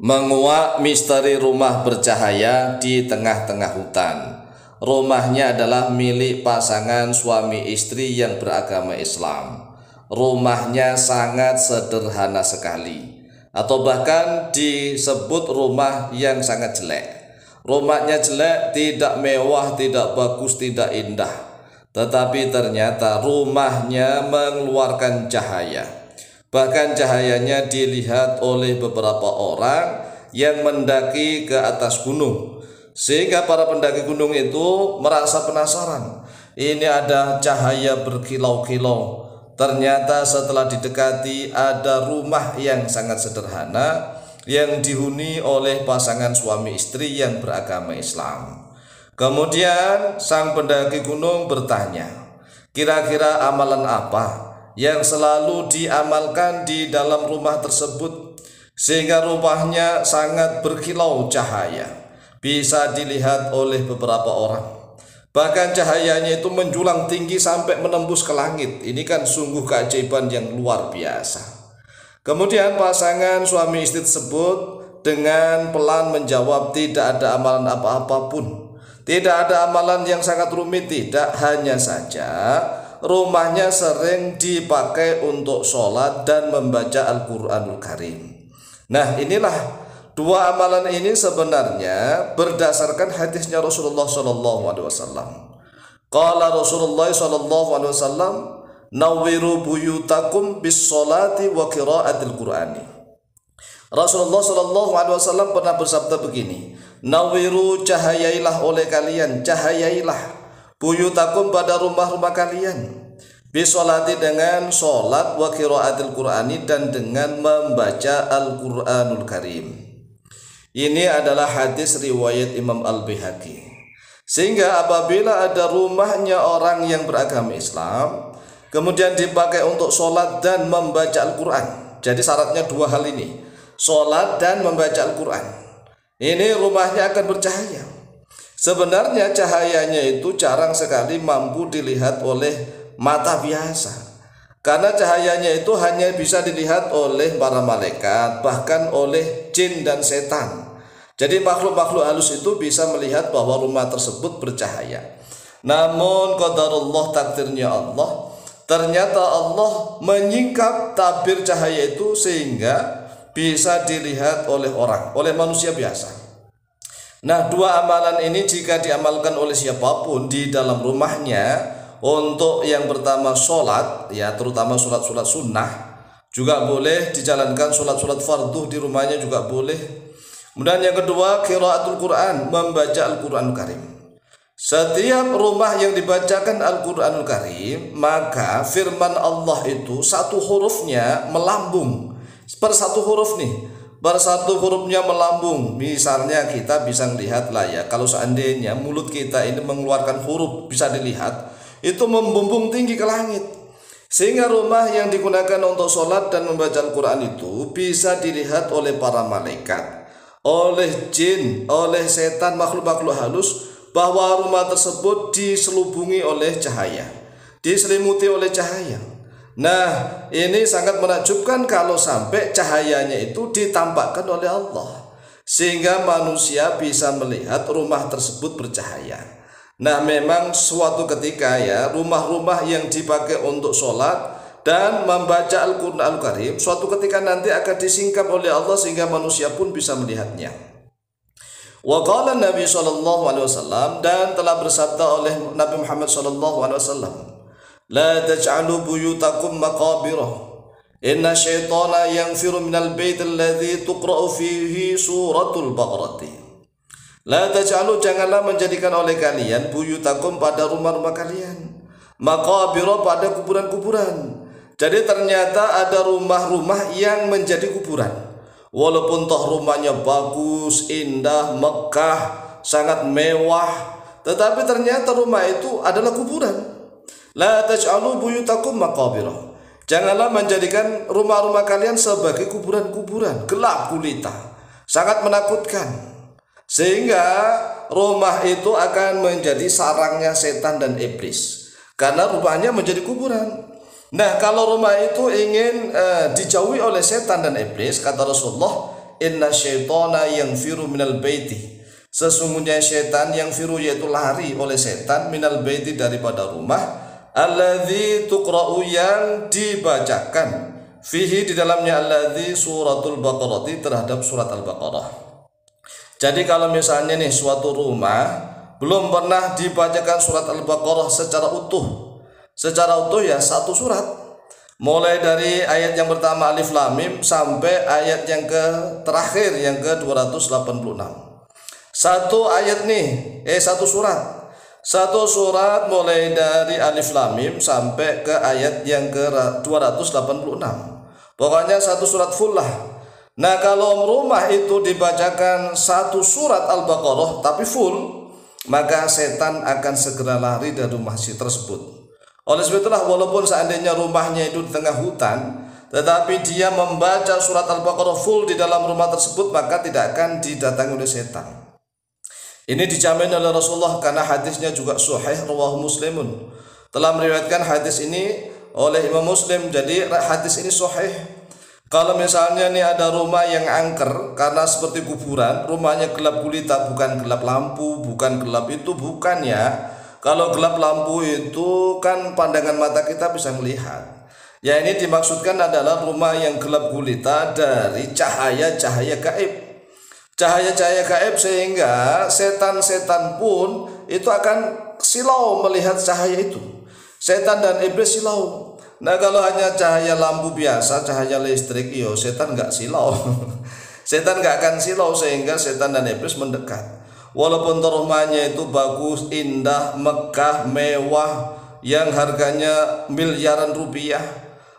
Menguak misteri rumah bercahaya di tengah-tengah hutan. Rumahnya adalah milik pasangan suami istri yang beragama Islam. Rumahnya sangat sederhana sekali, atau bahkan disebut rumah yang sangat jelek. Rumahnya jelek, tidak mewah, tidak bagus, tidak indah, tetapi ternyata rumahnya mengeluarkan cahaya. Bahkan cahayanya dilihat oleh beberapa orang yang mendaki ke atas gunung, sehingga para pendaki gunung itu merasa penasaran. Ini ada cahaya berkilau-kilau. Ternyata setelah didekati ada rumah yang sangat sederhana yang dihuni oleh pasangan suami istri yang beragama Islam. Kemudian sang pendaki gunung bertanya, kira-kira amalan apa yang selalu diamalkan di dalam rumah tersebut sehingga rumahnya sangat berkilau cahaya, bisa dilihat oleh beberapa orang. Bahkan cahayanya itu menjulang tinggi sampai menembus ke langit. Ini kan sungguh keajaiban yang luar biasa. Kemudian pasangan suami istri tersebut dengan pelan menjawab, tidak ada amalan apa-apa pun. Tidak ada amalan yang sangat rumit, tidak, hanya saja rumahnya sering dipakai untuk sholat dan membaca Al-Quranul Karim. Nah, inilah dua amalan ini sebenarnya berdasarkan hadisnya Rasulullah SAW. Qala Rasulullah SAW, nawwiru buyutakum bis sholati wa qiraatil Qur'ani. Rasulullah SAW pernah bersabda begini, nawwiru, cahayailah oleh kalian, cahayailah buyutakum pada rumah-rumah kalian, bisolati dengan sholat, wa qiraatil Qur'ani dan dengan membaca Al-Quranul Karim. Ini adalah hadis riwayat Imam Al-Baihaqi. Sehingga apabila ada rumahnya orang yang beragama Islam kemudian dipakai untuk sholat dan membaca Al-Quran, jadi syaratnya dua hal ini, sholat dan membaca Al-Quran, ini rumahnya akan bercahaya. Sebenarnya cahayanya itu jarang sekali mampu dilihat oleh mata biasa, karena cahayanya itu hanya bisa dilihat oleh para malaikat, bahkan oleh jin dan setan. Jadi makhluk-makhluk halus itu bisa melihat bahwa rumah tersebut bercahaya. Namun qadarullah, takdirnya Allah, ternyata Allah menyingkap tabir cahaya itu sehingga bisa dilihat oleh orang, oleh manusia biasa. Nah, dua amalan ini jika diamalkan oleh siapapun di dalam rumahnya, untuk yang pertama sholat, ya terutama sholat-sholat sunnah, juga boleh dijalankan sholat-sholat fardu di rumahnya juga boleh. Kemudian yang kedua, qiraatul Quran, membaca Al-Quranul Karim. Setiap rumah yang dibacakan Al-Quranul Karim, maka firman Allah itu satu hurufnya melambung. Per satu huruf nih, per satu hurufnya melambung. Misalnya kita bisa melihat lah ya, kalau seandainya mulut kita ini mengeluarkan huruf bisa dilihat, itu membumbung tinggi ke langit. Sehingga rumah yang digunakan untuk sholat dan membaca Al-Quran itu bisa dilihat oleh para malaikat, oleh jin, oleh setan, makhluk-makhluk halus, bahwa rumah tersebut diselubungi oleh cahaya, diselimuti oleh cahaya. Nah, ini sangat menakjubkan kalau sampai cahayanya itu ditampakkan oleh Allah, sehingga manusia bisa melihat rumah tersebut bercahaya. Nah, memang suatu ketika ya, rumah-rumah yang dipakai untuk sholat dan membaca Al-Quran Al-Karim suatu ketika nanti akan disingkap oleh Allah sehingga manusia pun bisa melihatnya. Wa qala Nabi SAW, dan telah bersabda oleh Nabi Muhammad SAW, la taj'alu buyutakum maqabirah, inna syaitana yanfiru minal bait alladhi tuqra'u fihi suratul Baqarah. La taj'alu, janganlah menjadikan oleh kalian buyutakum pada rumah-rumah kalian, maqabirah, pada kuburan-kuburan. Jadi ternyata ada rumah-rumah yang menjadi kuburan. Walaupun toh rumahnya bagus, indah, megah, sangat mewah, tetapi ternyata rumah itu adalah kuburan. La taj'alu buyutakum maqabirah, janganlah menjadikan rumah-rumah kalian sebagai kuburan-kuburan, gelap gulita, sangat menakutkan, sehingga rumah itu akan menjadi sarangnya setan dan iblis, karena rumahnya menjadi kuburan. Nah, kalau rumah itu ingin dijauhi oleh setan dan iblis, kata Rasulullah, inna syaitana yanfiru minal baiti, sesungguhnya syaitan yang firu yaitu lari oleh setan, minal baiti daripada rumah, alladzi tuqra'u yang dibacakan, fihi di dalamnya alladzi suratul Baqarah terhadap surat Al-Baqarah. Jadi kalau misalnya nih suatu rumah belum pernah dibacakan surat Al-Baqarah secara utuh ya satu surat, mulai dari ayat yang pertama Alif Lam Mim sampai ayat yang terakhir yang ke-286. Satu ayat nih, satu surat mulai dari Alif Lam Mim sampai ke ayat yang ke-286. Pokoknya satu surat full lah. Nah, kalau rumah itu dibacakan satu surat Al-Baqarah tapi full, maka setan akan segera lari dari rumah tersebut. Oleh sebab itulah walaupun seandainya rumahnya itu di tengah hutan, tetapi dia membaca surat Al-Baqarah full di dalam rumah tersebut, maka tidak akan didatangi oleh setan. Ini dijamin oleh Rasulullah karena hadisnya juga sahih, rawahu Muslimun. Telah meriwayatkan hadis ini oleh Imam Muslim. Jadi hadis ini sahih. Kalau misalnya nih ada rumah yang angker karena seperti kuburan, rumahnya gelap gulita, bukan gelap lampu, bukan gelap itu, bukan ya. Kalau gelap lampu itu kan pandangan mata kita bisa melihat. Ya, ini dimaksudkan adalah rumah yang gelap gulita dari cahaya-cahaya gaib. Cahaya-cahaya gaib sehingga setan-setan pun itu akan silau melihat cahaya itu. Setan dan iblis silau. Nah, kalau hanya cahaya lampu biasa, cahaya listrik, setan nggak silau. Setan nggak akan silau sehingga setan dan iblis mendekat. Walaupun rumahnya itu bagus, indah, megah, mewah, yang harganya miliaran rupiah,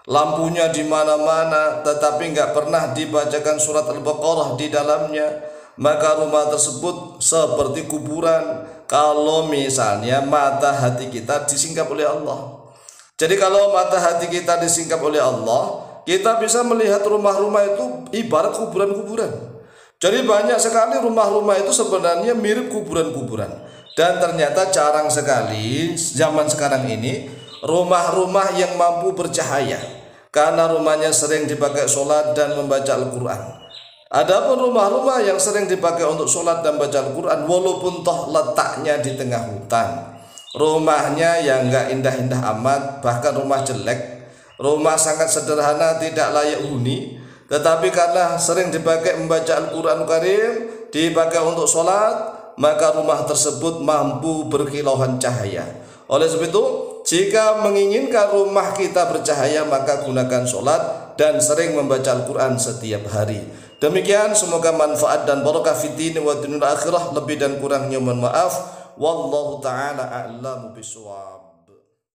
lampunya di mana-mana, tetapi nggak pernah dibacakan surat Al-Baqarah di dalamnya, maka rumah tersebut seperti kuburan. Kalau misalnya mata hati kita disingkap oleh Allah. Jadi kalau mata hati kita disingkap oleh Allah, kita bisa melihat rumah-rumah itu ibarat kuburan-kuburan. Jadi banyak sekali rumah-rumah itu sebenarnya mirip kuburan-kuburan. Dan ternyata jarang sekali zaman sekarang ini rumah-rumah yang mampu bercahaya, karena rumahnya sering dipakai sholat dan membaca Al-Quran. Adapun rumah-rumah yang sering dipakai untuk sholat dan baca Al-Quran, walaupun toh letaknya di tengah hutan, rumahnya yang enggak indah-indah amat, bahkan rumah jelek, rumah sangat sederhana, tidak layak huni, tetapi karena sering dipakai membaca Al-Quran Karim, dipakai untuk sholat, maka rumah tersebut mampu berkilauan cahaya. Oleh sebab itu, jika menginginkan rumah kita bercahaya, maka gunakan sholat dan sering membaca Al-Quran setiap hari. Demikian, semoga manfaat dan barakah fid din wa dunyal akhirah. Lebih dan kurangnya mohon maaf. Wallahu ta'ala a'lamu bishawab.